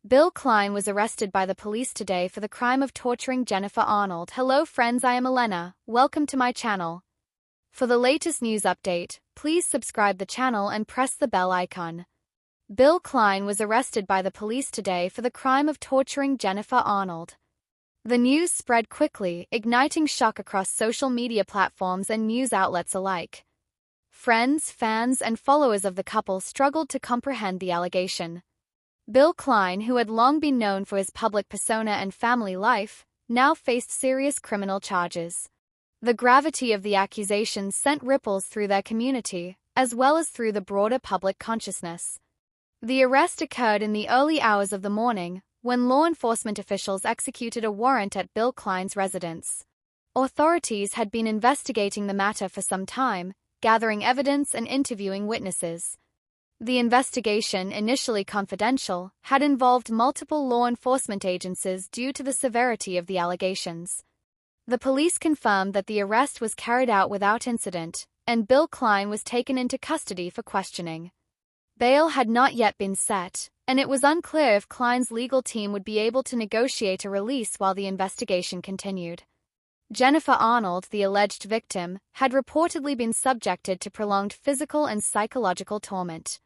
Bill Klein was arrested by the police today for the crime of torturing Jennifer Arnold. Hello friends, I am Elena. Welcome to my channel. For the latest news update, please subscribe the channel and press the bell icon. Bill Klein was arrested by the police today for the crime of torturing Jennifer Arnold. The news spread quickly, igniting shock across social media platforms and news outlets alike. Friends, fans, and followers of the couple struggled to comprehend the allegation. Bill Klein, who had long been known for his public persona and family life, now faced serious criminal charges. The gravity of the accusations sent ripples through their community, as well as through the broader public consciousness. The arrest occurred in the early hours of the morning, when law enforcement officials executed a warrant at Bill Klein's residence. Authorities had been investigating the matter for some time, gathering evidence and interviewing witnesses. The investigation, initially confidential, had involved multiple law enforcement agencies due to the severity of the allegations. The police confirmed that the arrest was carried out without incident, and Bill Klein was taken into custody for questioning. Bail had not yet been set, and it was unclear if Klein's legal team would be able to negotiate a release while the investigation continued. Jennifer Arnold, the alleged victim, had reportedly been subjected to prolonged physical and psychological torment.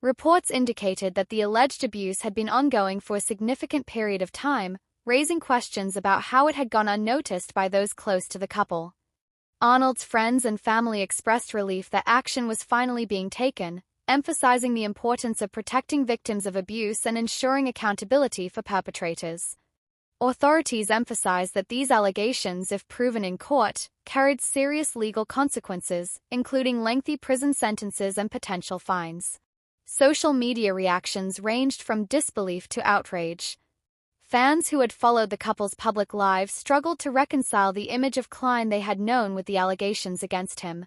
Reports indicated that the alleged abuse had been ongoing for a significant period of time, raising questions about how it had gone unnoticed by those close to the couple. Arnold's friends and family expressed relief that action was finally being taken, emphasizing the importance of protecting victims of abuse and ensuring accountability for perpetrators. Authorities emphasized that these allegations, if proven in court, carried serious legal consequences, including lengthy prison sentences and potential fines. Social media reactions ranged from disbelief to outrage. Fans who had followed the couple's public lives struggled to reconcile the image of Klein they had known with the allegations against him.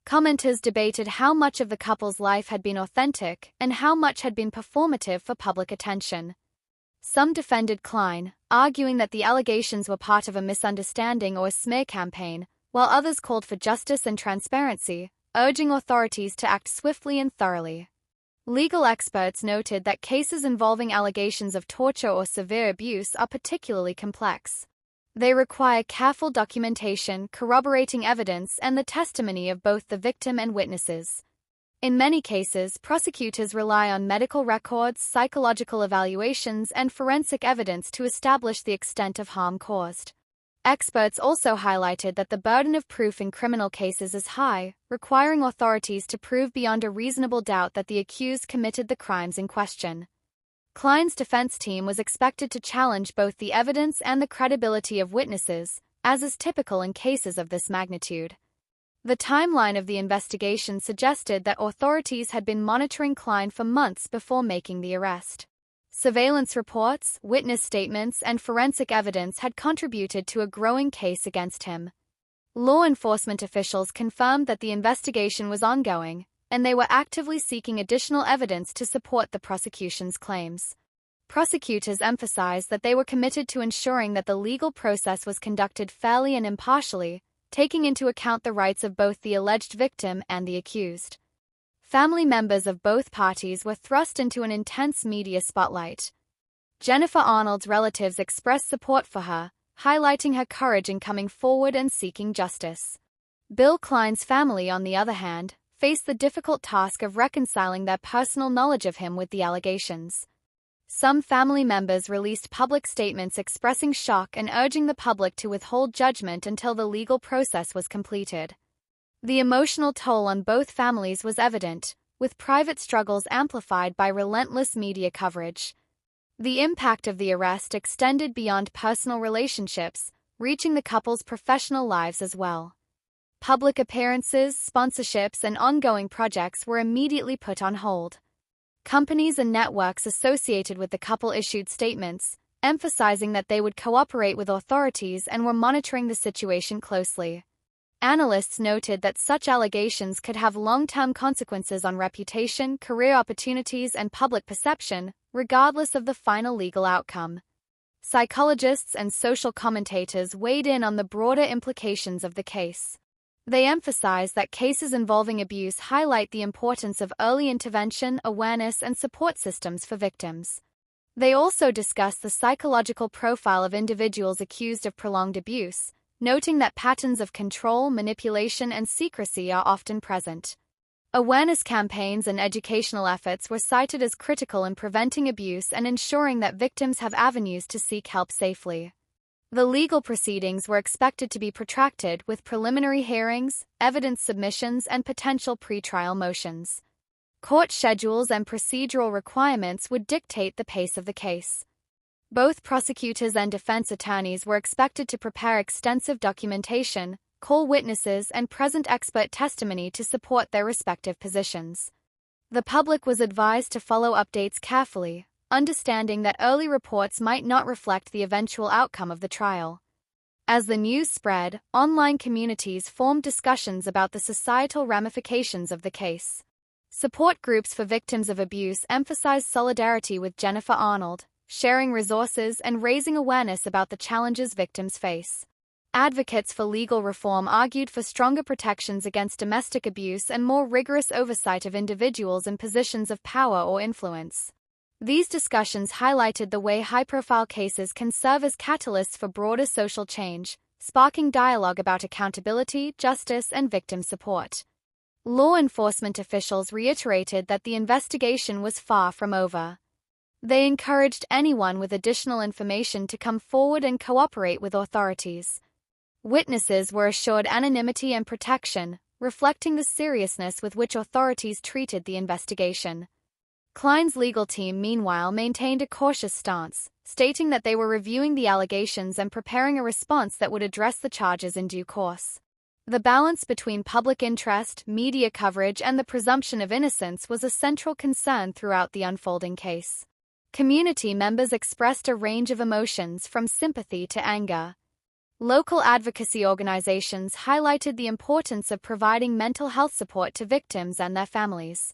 Commenters debated how much of the couple's life had been authentic and how much had been performative for public attention. Some defended Klein, arguing that the allegations were part of a misunderstanding or smear campaign, while others called for justice and transparency, urging authorities to act swiftly and thoroughly. Legal experts noted that cases involving allegations of torture or severe abuse are particularly complex. They require careful documentation, corroborating evidence, and the testimony of both the victim and witnesses. In many cases, prosecutors rely on medical records, psychological evaluations, and forensic evidence to establish the extent of harm caused. Experts also highlighted that the burden of proof in criminal cases is high, requiring authorities to prove beyond a reasonable doubt that the accused committed the crimes in question. Klein's defense team was expected to challenge both the evidence and the credibility of witnesses, as is typical in cases of this magnitude. The timeline of the investigation suggested that authorities had been monitoring Klein for months before making the arrest. Surveillance reports, witness statements, and forensic evidence had contributed to a growing case against him. Law enforcement officials confirmed that the investigation was ongoing, and they were actively seeking additional evidence to support the prosecution's claims. Prosecutors emphasized that they were committed to ensuring that the legal process was conducted fairly and impartially, taking into account the rights of both the alleged victim and the accused. Family members of both parties were thrust into an intense media spotlight. Jennifer Arnold's relatives expressed support for her, highlighting her courage in coming forward and seeking justice. Bill Klein's family, on the other hand, faced the difficult task of reconciling their personal knowledge of him with the allegations. Some family members released public statements expressing shock and urging the public to withhold judgment until the legal process was completed. The emotional toll on both families was evident, with private struggles amplified by relentless media coverage. The impact of the arrest extended beyond personal relationships, reaching the couple's professional lives as well. Public appearances, sponsorships, and ongoing projects were immediately put on hold. Companies and networks associated with the couple issued statements, emphasizing that they would cooperate with authorities and were monitoring the situation closely. Analysts noted that such allegations could have long-term consequences on reputation, career opportunities, and public perception, regardless of the final legal outcome. Psychologists and social commentators weighed in on the broader implications of the case. They emphasize that cases involving abuse highlight the importance of early intervention, awareness, and support systems for victims. They also discussed the psychological profile of individuals accused of prolonged abuse, noting that patterns of control, manipulation, and secrecy are often present. Awareness campaigns and educational efforts were cited as critical in preventing abuse and ensuring that victims have avenues to seek help safely. The legal proceedings were expected to be protracted, with preliminary hearings, evidence submissions, and potential pretrial motions. Court schedules and procedural requirements would dictate the pace of the case. Both prosecutors and defense attorneys were expected to prepare extensive documentation, call witnesses, and present expert testimony to support their respective positions. The public was advised to follow updates carefully, understanding that early reports might not reflect the eventual outcome of the trial. As the news spread, online communities formed discussions about the societal ramifications of the case. Support groups for victims of abuse emphasized solidarity with Jennifer Arnold, sharing resources and raising awareness about the challenges victims face. Advocates for legal reform argued for stronger protections against domestic abuse and more rigorous oversight of individuals in positions of power or influence. These discussions highlighted the way high-profile cases can serve as catalysts for broader social change, sparking dialogue about accountability, justice, and victim support. Law enforcement officials reiterated that the investigation was far from over. They encouraged anyone with additional information to come forward and cooperate with authorities. Witnesses were assured anonymity and protection, reflecting the seriousness with which authorities treated the investigation. Klein's legal team, meanwhile, maintained a cautious stance, stating that they were reviewing the allegations and preparing a response that would address the charges in due course. The balance between public interest, media coverage, and the presumption of innocence was a central concern throughout the unfolding case. Community members expressed a range of emotions, from sympathy to anger. Local advocacy organizations highlighted the importance of providing mental health support to victims and their families.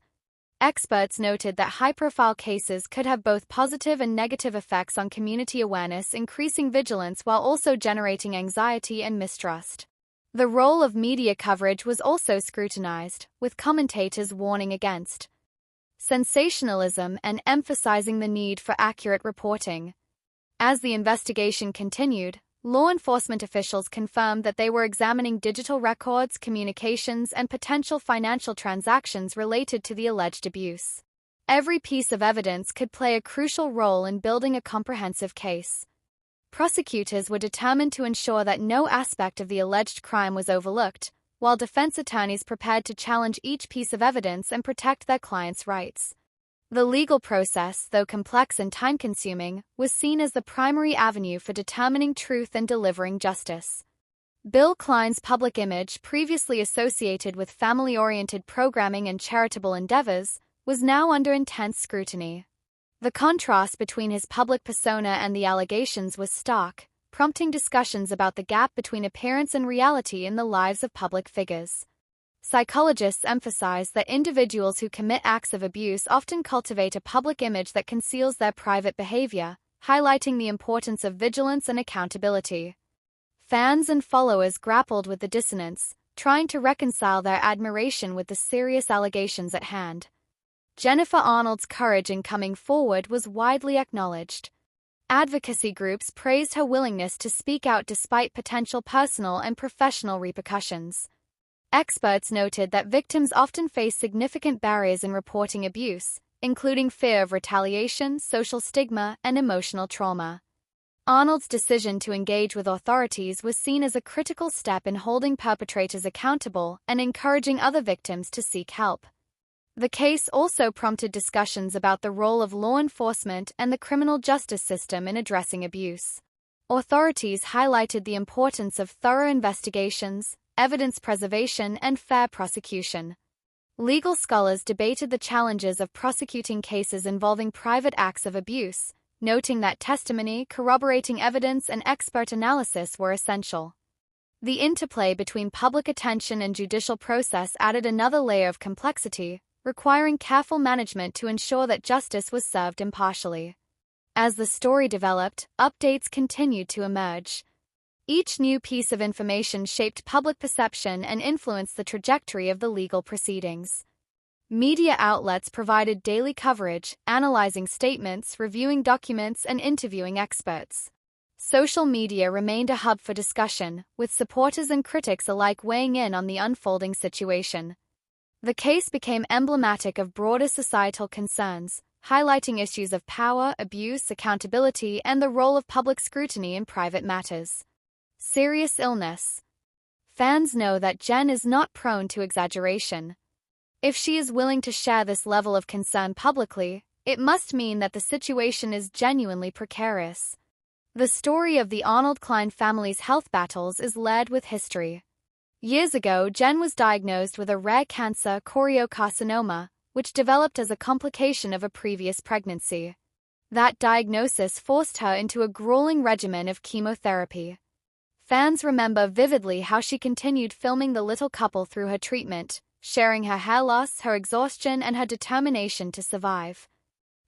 Experts noted that high-profile cases could have both positive and negative effects on community awareness, increasing vigilance while also generating anxiety and mistrust. The role of media coverage was also scrutinized, with commentators warning against sensationalism and emphasizing the need for accurate reporting. As the investigation continued, law enforcement officials confirmed that they were examining digital records, communications, and potential financial transactions related to the alleged abuse. Every piece of evidence could play a crucial role in building a comprehensive case. Prosecutors were determined to ensure that no aspect of the alleged crime was overlooked, while defense attorneys prepared to challenge each piece of evidence and protect their clients' rights. The legal process, though complex and time-consuming, was seen as the primary avenue for determining truth and delivering justice. Bill Klein's public image, previously associated with family-oriented programming and charitable endeavors, was now under intense scrutiny. The contrast between his public persona and the allegations was stark, prompting discussions about the gap between appearance and reality in the lives of public figures. Psychologists emphasize that individuals who commit acts of abuse often cultivate a public image that conceals their private behavior, highlighting the importance of vigilance and accountability. Fans and followers grappled with the dissonance, trying to reconcile their admiration with the serious allegations at hand. Jennifer Arnold's courage in coming forward was widely acknowledged. Advocacy groups praised her willingness to speak out despite potential personal and professional repercussions. Experts noted that victims often face significant barriers in reporting abuse, including fear of retaliation, social stigma, and emotional trauma. Arnold's decision to engage with authorities was seen as a critical step in holding perpetrators accountable and encouraging other victims to seek help. The case also prompted discussions about the role of law enforcement and the criminal justice system in addressing abuse. Authorities highlighted the importance of thorough investigations, evidence preservation, and fair prosecution. Legal scholars debated the challenges of prosecuting cases involving private acts of abuse, noting that testimony, corroborating evidence, and expert analysis were essential. The interplay between public attention and judicial process added another layer of complexity, requiring careful management to ensure that justice was served impartially. As the story developed, updates continued to emerge. Each new piece of information shaped public perception and influenced the trajectory of the legal proceedings. Media outlets provided daily coverage, analyzing statements, reviewing documents, and interviewing experts. Social media remained a hub for discussion, with supporters and critics alike weighing in on the unfolding situation. The case became emblematic of broader societal concerns, highlighting issues of power, abuse, accountability, and the role of public scrutiny in private matters. Serious illness. Fans know that Jen is not prone to exaggeration. If she is willing to share this level of concern publicly, it must mean that the situation is genuinely precarious. The story of the Arnold Klein family's health battles is layered with history. Years ago, Jen was diagnosed with a rare cancer, choriocarcinoma, which developed as a complication of a previous pregnancy. That diagnosis forced her into a grueling regimen of chemotherapy. Fans remember vividly how she continued filming the little couple through her treatment, sharing her hair loss, her exhaustion, and her determination to survive.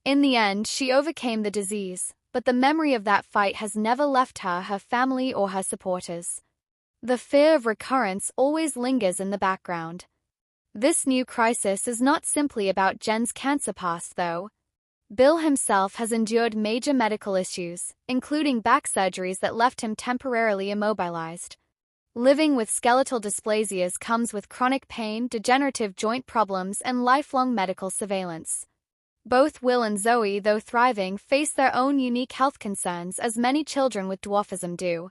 In the end, she overcame the disease, but the memory of that fight has never left her, her family, or her supporters. The fear of recurrence always lingers in the background. This new crisis is not simply about Jen's cancer past, though. Bill himself has endured major medical issues, including back surgeries that left him temporarily immobilized. Living with skeletal dysplasias comes with chronic pain, degenerative joint problems, and lifelong medical surveillance. Both Will and Zoe, though thriving, face their own unique health concerns, as many children with dwarfism do.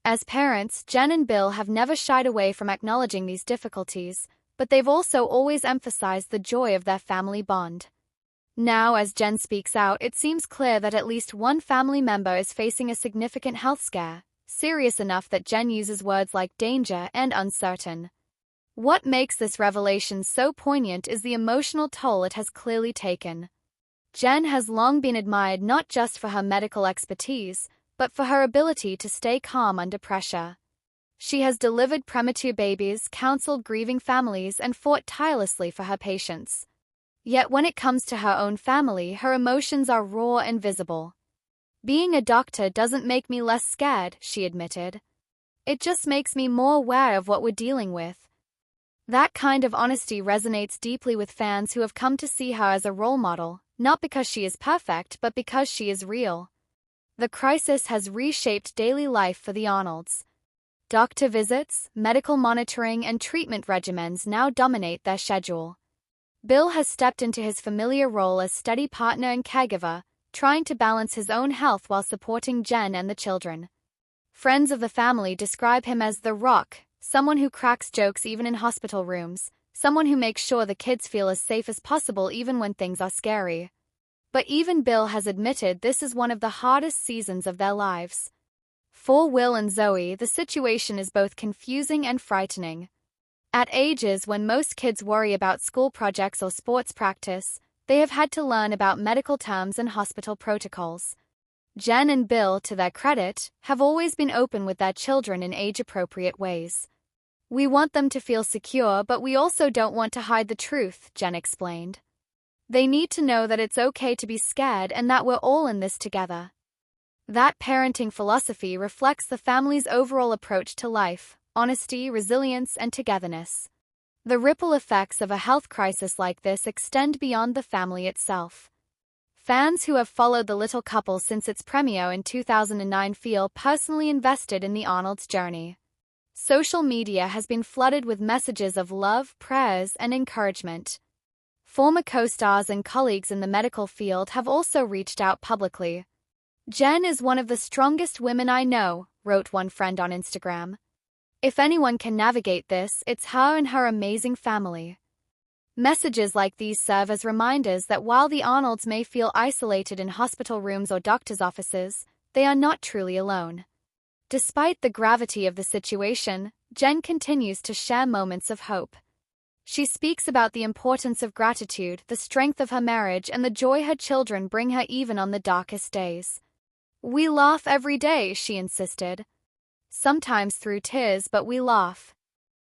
As parents, Jen and Bill have never shied away from acknowledging these difficulties, but they've also always emphasized the joy of their family bond. Now, as Jen speaks out, it seems clear that at least one family member is facing a significant health scare, serious enough that Jen uses words like danger and uncertain. What makes this revelation so poignant is the emotional toll it has clearly taken. Jen has long been admired not just for her medical expertise, but for her ability to stay calm under pressure. She has delivered premature babies, counseled grieving families, and fought tirelessly for her patients. Yet when it comes to her own family, her emotions are raw and visible. "Being a doctor doesn't make me less scared," she admitted. "It just makes me more aware of what we're dealing with." That kind of honesty resonates deeply with fans who have come to see her as a role model, not because she is perfect, but because she is real. The crisis has reshaped daily life for the Arnolds. Doctor visits, medical monitoring, and treatment regimens now dominate their schedule. Bill has stepped into his familiar role as steady partner and caregiver, trying to balance his own health while supporting Jen and the children. Friends of the family describe him as the Rock, someone who cracks jokes even in hospital rooms, someone who makes sure the kids feel as safe as possible even when things are scary. But even Bill has admitted this is one of the hardest seasons of their lives. For Will and Zoe, the situation is both confusing and frightening. At ages when most kids worry about school projects or sports practice, they have had to learn about medical terms and hospital protocols. Jen and Bill, to their credit, have always been open with their children in age-appropriate ways. "We want them to feel secure, but we also don't want to hide the truth," Jen explained. "They need to know that it's okay to be scared and that we're all in this together." That parenting philosophy reflects the family's overall approach to life: honesty, resilience, and togetherness. The ripple effects of a health crisis like this extend beyond the family itself. Fans who have followed the little couple since its premiere in 2009 feel personally invested in the Arnold's journey. Social media has been flooded with messages of love, prayers, and encouragement. Former co-stars and colleagues in the medical field have also reached out publicly. "Jen is one of the strongest women I know," wrote one friend on Instagram. "If anyone can navigate this, it's her and her amazing family." Messages like these serve as reminders that while the Arnolds may feel isolated in hospital rooms or doctors' offices, they are not truly alone. Despite the gravity of the situation, Jen continues to share moments of hope. She speaks about the importance of gratitude, the strength of her marriage, and the joy her children bring her even on the darkest days. "We laugh every day," she insisted. "Sometimes through tears, but we laugh."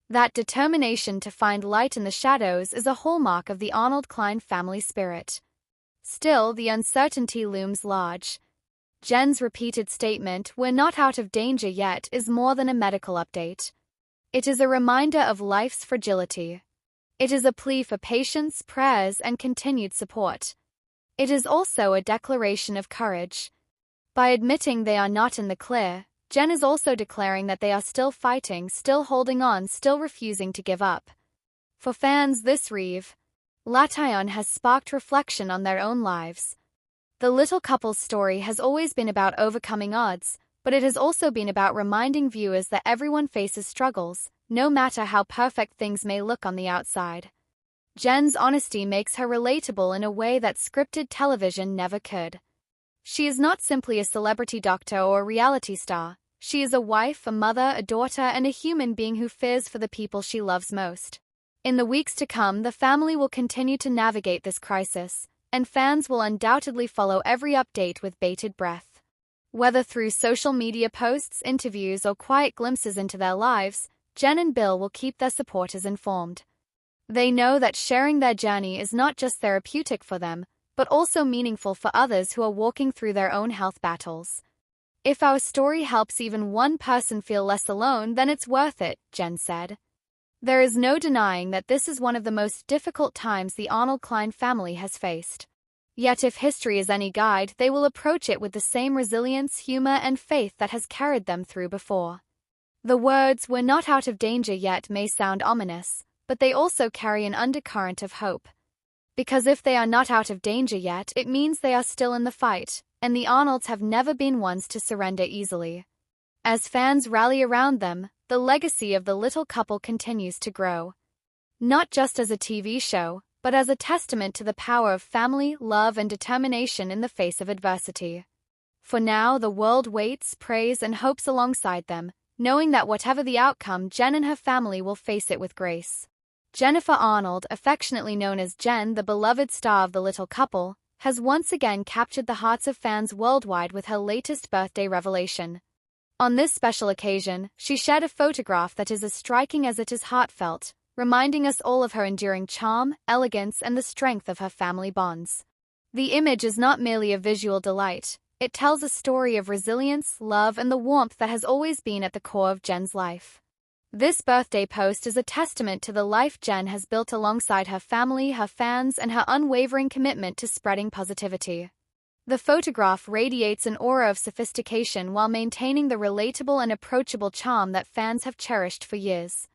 That determination to find light in the shadows is a hallmark of the Arnold Klein family spirit. Still, the uncertainty looms large. Jen's repeated statement, "We're not out of danger yet," is more than a medical update. It is a reminder of life's fragility. It is a plea for patience, prayers, and continued support. It is also a declaration of courage. By admitting they are not in the clear, Jen is also declaring that they are still fighting, still holding on, still refusing to give up. For fans, this revelation has sparked reflection on their own lives. The little couple's story has always been about overcoming odds, but it has also been about reminding viewers that everyone faces struggles, no matter how perfect things may look on the outside. Jen's honesty makes her relatable in a way that scripted television never could. She is not simply a celebrity doctor or a reality star. She is a wife, a mother, a daughter, and a human being who fears for the people she loves most. In the weeks to come, the family will continue to navigate this crisis, and fans will undoubtedly follow every update with bated breath. Whether through social media posts, interviews, or quiet glimpses into their lives, Jen and Bill will keep their supporters informed. They know that sharing their journey is not just therapeutic for them, but also meaningful for others who are walking through their own health battles. If our story helps even one person feel less alone, then it's worth it, Jen said. There is no denying that this is one of the most difficult times the Arnold-Klein family has faced. Yet if history is any guide, they will approach it with the same resilience, humor, and faith that has carried them through before. The words, "We're not out of danger yet," may sound ominous, but they also carry an undercurrent of hope. Because if they are not out of danger yet, it means they are still in the fight, and the Arnolds have never been ones to surrender easily. As fans rally around them, the legacy of the little couple continues to grow. Not just as a TV show, but as a testament to the power of family, love, and determination in the face of adversity. For now, the world waits, prays, and hopes alongside them, knowing that whatever the outcome, Jen and her family will face it with grace. Jennifer Arnold, affectionately known as Jen, the beloved star of the little couple, has once again captured the hearts of fans worldwide with her latest birthday revelation. On this special occasion, she shared a photograph that is as striking as it is heartfelt, reminding us all of her enduring charm, elegance, and the strength of her family bonds. The image is not merely a visual delight, it tells a story of resilience, love, and the warmth that has always been at the core of Jen's life. This birthday post is a testament to the life Jen has built alongside her family, her fans, and her unwavering commitment to spreading positivity. The photograph radiates an aura of sophistication while maintaining the relatable and approachable charm that fans have cherished for years.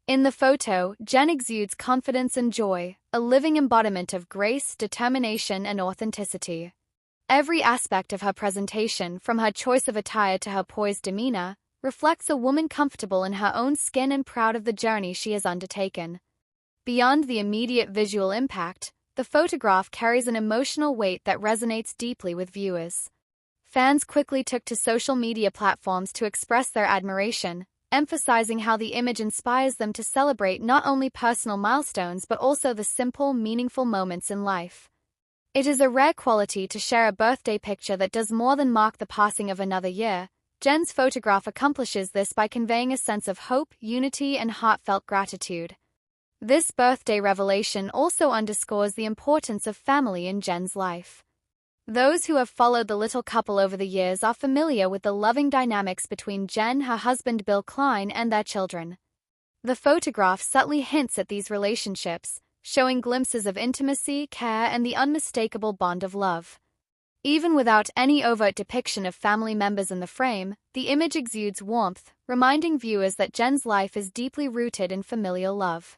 In the photo, Jen exudes confidence and joy, a living embodiment of grace, determination, and authenticity. Every aspect of her presentation, from her choice of attire to her poised demeanor, reflects a woman comfortable in her own skin and proud of the journey she has undertaken. Beyond the immediate visual impact, the photograph carries an emotional weight that resonates deeply with viewers. Fans quickly took to social media platforms to express their admiration, emphasizing how the image inspires them to celebrate not only personal milestones but also the simple, meaningful moments in life. It is a rare quality to share a birthday picture that does more than mark the passing of another year. Jen's photograph accomplishes this by conveying a sense of hope, unity, and heartfelt gratitude. This birthday revelation also underscores the importance of family in Jen's life. Those who have followed the little couple over the years are familiar with the loving dynamics between Jen, her husband Bill Klein, and their children. The photograph subtly hints at these relationships, showing glimpses of intimacy, care, and the unmistakable bond of love. Even without any overt depiction of family members in the frame, the image exudes warmth, reminding viewers that Jen's life is deeply rooted in familial love.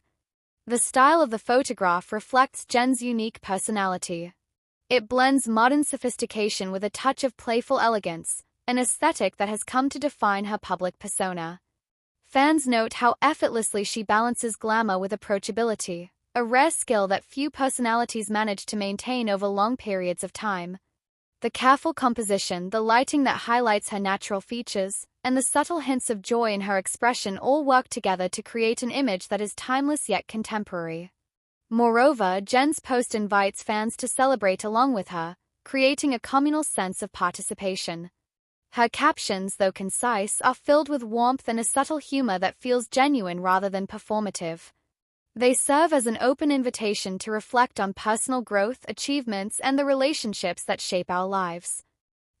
The style of the photograph reflects Jen's unique personality. It blends modern sophistication with a touch of playful elegance, an aesthetic that has come to define her public persona. Fans note how effortlessly she balances glamour with approachability, a rare skill that few personalities manage to maintain over long periods of time. The careful composition, the lighting that highlights her natural features, and the subtle hints of joy in her expression all work together to create an image that is timeless yet contemporary. Moreover, Jen's post invites fans to celebrate along with her, creating a communal sense of participation. Her captions, though concise, are filled with warmth and a subtle humor that feels genuine rather than performative. They serve as an open invitation to reflect on personal growth, achievements, and the relationships that shape our lives.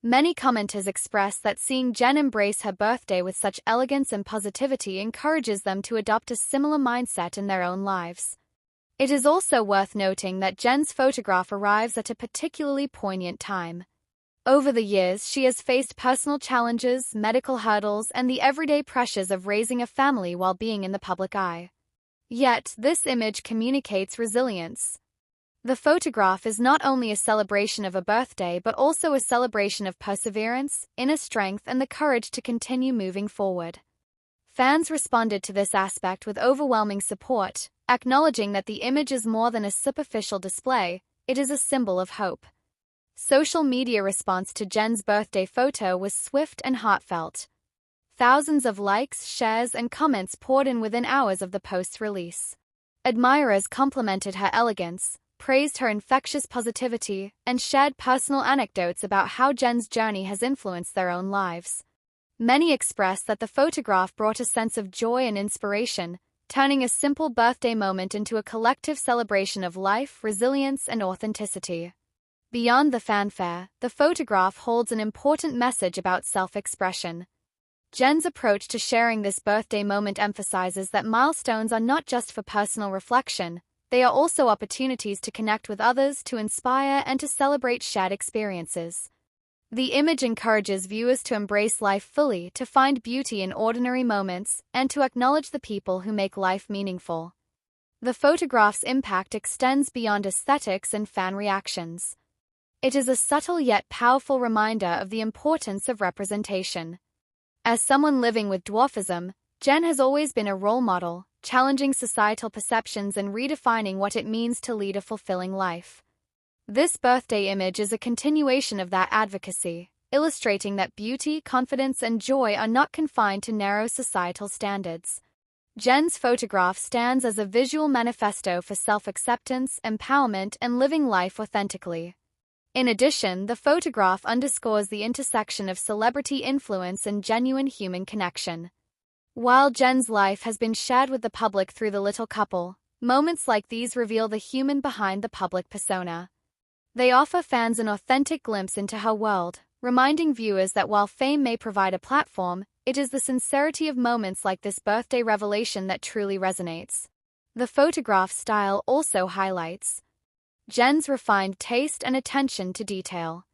Many commenters express that seeing Jen embrace her birthday with such elegance and positivity encourages them to adopt a similar mindset in their own lives. It is also worth noting that Jen's photograph arrives at a particularly poignant time. Over the years, she has faced personal challenges, medical hurdles, and the everyday pressures of raising a family while being in the public eye. Yet, this image communicates resilience. The photograph is not only a celebration of a birthday but also a celebration of perseverance, inner strength, and the courage to continue moving forward. Fans responded to this aspect with overwhelming support, acknowledging that the image is more than a superficial display, it is a symbol of hope. Social media response to Jen's birthday photo was swift and heartfelt. Thousands of likes, shares, and comments poured in within hours of the post's release. Admirers complimented her elegance, praised her infectious positivity, and shared personal anecdotes about how Jen's journey has influenced their own lives. Many expressed that the photograph brought a sense of joy and inspiration, turning a simple birthday moment into a collective celebration of life, resilience, and authenticity. Beyond the fanfare, the photograph holds an important message about self-expression. Jen's approach to sharing this birthday moment emphasizes that milestones are not just for personal reflection, they are also opportunities to connect with others, to inspire, and to celebrate shared experiences. The image encourages viewers to embrace life fully, to find beauty in ordinary moments, and to acknowledge the people who make life meaningful. The photograph's impact extends beyond aesthetics and fan reactions. It is a subtle yet powerful reminder of the importance of representation. As someone living with dwarfism, Jen has always been a role model, challenging societal perceptions and redefining what it means to lead a fulfilling life. This birthday image is a continuation of that advocacy, illustrating that beauty, confidence, and joy are not confined to narrow societal standards. Jen's photograph stands as a visual manifesto for self-acceptance, empowerment, and living life authentically. In addition, the photograph underscores the intersection of celebrity influence and genuine human connection. While Jen's life has been shared with the public through the little couple, moments like these reveal the human behind the public persona. They offer fans an authentic glimpse into her world, reminding viewers that while fame may provide a platform, it is the sincerity of moments like this birthday revelation that truly resonates. The photograph's style also highlights Jen's refined taste and attention to detail.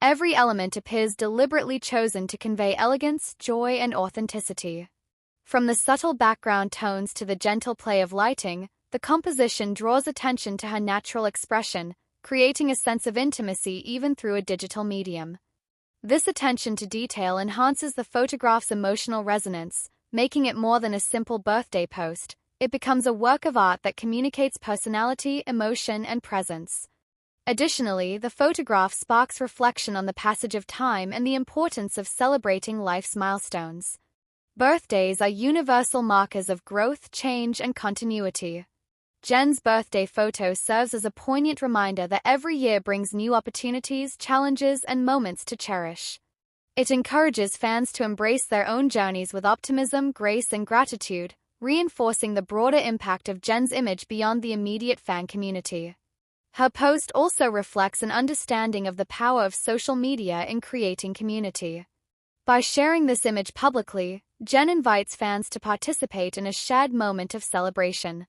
Every element appears deliberately chosen to convey elegance, joy, and authenticity. From the subtle background tones to the gentle play of lighting, the composition draws attention to her natural expression, creating a sense of intimacy even through a digital medium. This attention to detail enhances the photograph's emotional resonance, making it more than a simple birthday post. It becomes a work of art that communicates personality, emotion, and presence. Additionally, the photograph sparks reflection on the passage of time and the importance of celebrating life's milestones. Birthdays are universal markers of growth, change, and continuity. Jen's birthday photo serves as a poignant reminder that every year brings new opportunities, challenges, and moments to cherish. It encourages fans to embrace their own journeys with optimism, grace, and gratitude, reinforcing the broader impact of Jen's image beyond the immediate fan community. Her post also reflects an understanding of the power of social media in creating community. By sharing this image publicly, Jen invites fans to participate in a shared moment of celebration.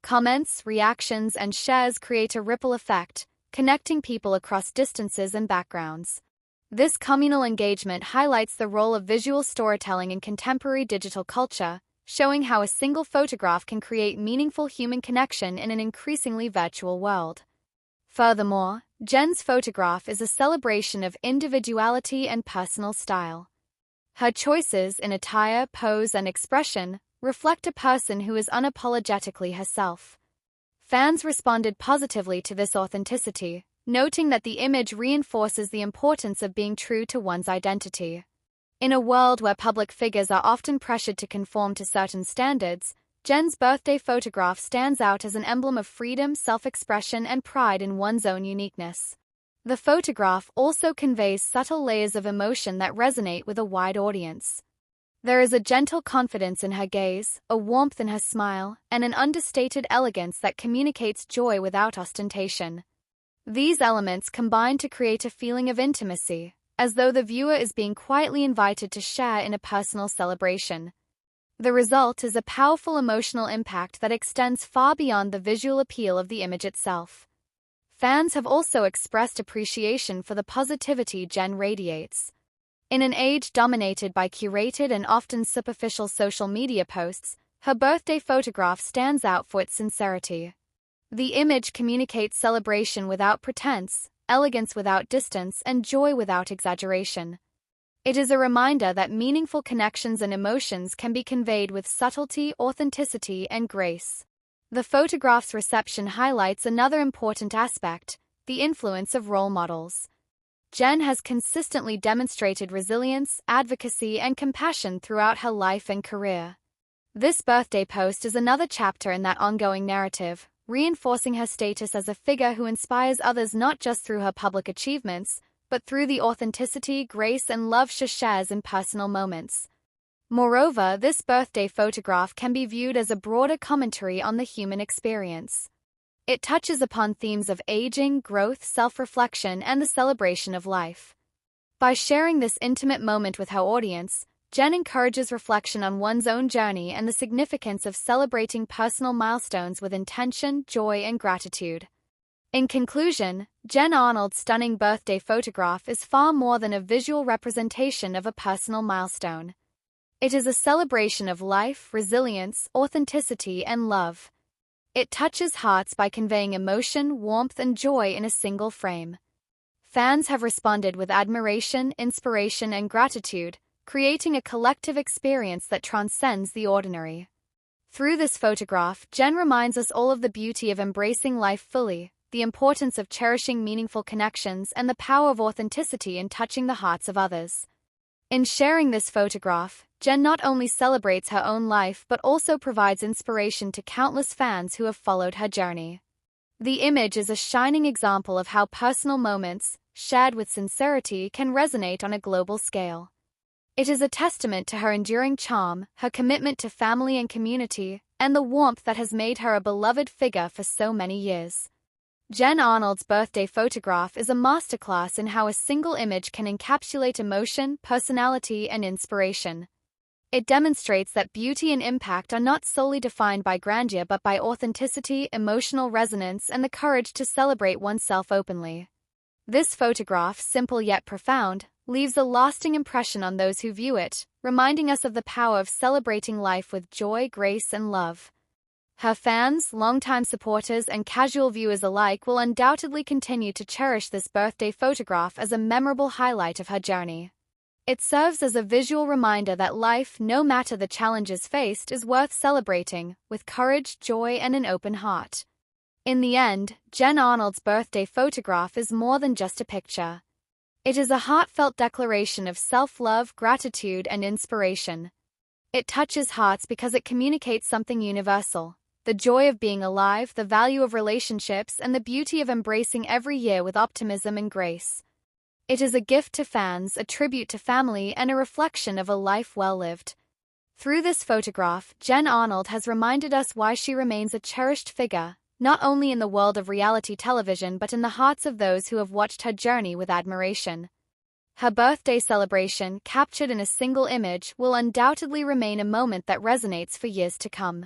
Comments, reactions, and shares create a ripple effect, connecting people across distances and backgrounds. This communal engagement highlights the role of visual storytelling in contemporary digital culture, showing how a single photograph can create meaningful human connection in an increasingly virtual world. Furthermore, Jen's photograph is a celebration of individuality and personal style. Her choices in attire, pose, and expression reflect a person who is unapologetically herself. Fans responded positively to this authenticity, noting that the image reinforces the importance of being true to one's identity. In a world where public figures are often pressured to conform to certain standards, Jen's birthday photograph stands out as an emblem of freedom, self-expression, and pride in one's own uniqueness. The photograph also conveys subtle layers of emotion that resonate with a wide audience. There is a gentle confidence in her gaze, a warmth in her smile, and an understated elegance that communicates joy without ostentation. These elements combine to create a feeling of intimacy, as though the viewer is being quietly invited to share in a personal celebration. The result is a powerful emotional impact that extends far beyond the visual appeal of the image itself. Fans have also expressed appreciation for the positivity Jen radiates. In an age dominated by curated and often superficial social media posts, her birthday photograph stands out for its sincerity. The image communicates celebration without pretense, elegance without distance, and joy without exaggeration. It is a reminder that meaningful connections and emotions can be conveyed with subtlety, authenticity, and grace. The photograph's reception highlights another important aspect: the influence of role models. Jen has consistently demonstrated resilience, advocacy, and compassion throughout her life and career. This birthday post is another chapter in that ongoing narrative, reinforcing her status as a figure who inspires others not just through her public achievements, but through the authenticity, grace, and love she shares in personal moments. Moreover, this birthday photograph can be viewed as a broader commentary on the human experience. It touches upon themes of aging, growth, self-reflection, and the celebration of life. By sharing this intimate moment with her audience, Jen encourages reflection on one's own journey and the significance of celebrating personal milestones with intention, joy, and gratitude. In conclusion, Jen Arnold's stunning birthday photograph is far more than a visual representation of a personal milestone. It is a celebration of life, resilience, authenticity, and love. It touches hearts by conveying emotion, warmth, and joy in a single frame. Fans have responded with admiration, inspiration, and gratitude, creating a collective experience that transcends the ordinary. Through this photograph, Jen reminds us all of the beauty of embracing life fully, the importance of cherishing meaningful connections, and the power of authenticity in touching the hearts of others. In sharing this photograph, Jen not only celebrates her own life but also provides inspiration to countless fans who have followed her journey. The image is a shining example of how personal moments, shared with sincerity, can resonate on a global scale. It is a testament to her enduring charm, her commitment to family and community, and the warmth that has made her a beloved figure for so many years. Jen Arnold's birthday photograph is a masterclass in how a single image can encapsulate emotion, personality, and inspiration. It demonstrates that beauty and impact are not solely defined by grandeur but by authenticity, emotional resonance, and the courage to celebrate oneself openly. This photograph, simple yet profound, leaves a lasting impression on those who view it, reminding us of the power of celebrating life with joy, grace, and love. Her fans, longtime supporters, and casual viewers alike will undoubtedly continue to cherish this birthday photograph as a memorable highlight of her journey. It serves as a visual reminder that life, no matter the challenges faced, is worth celebrating, with courage, joy, and an open heart. In the end, Jen Arnold's birthday photograph is more than just a picture. It is a heartfelt declaration of self-love, gratitude, and inspiration. It touches hearts because it communicates something universal: the joy of being alive, the value of relationships, and the beauty of embracing every year with optimism and grace. It is a gift to fans, a tribute to family, and a reflection of a life well lived. Through this photograph, Jen Arnold has reminded us why she remains a cherished figure, not only in the world of reality television but in the hearts of those who have watched her journey with admiration. Her birthday celebration, captured in a single image, will undoubtedly remain a moment that resonates for years to come.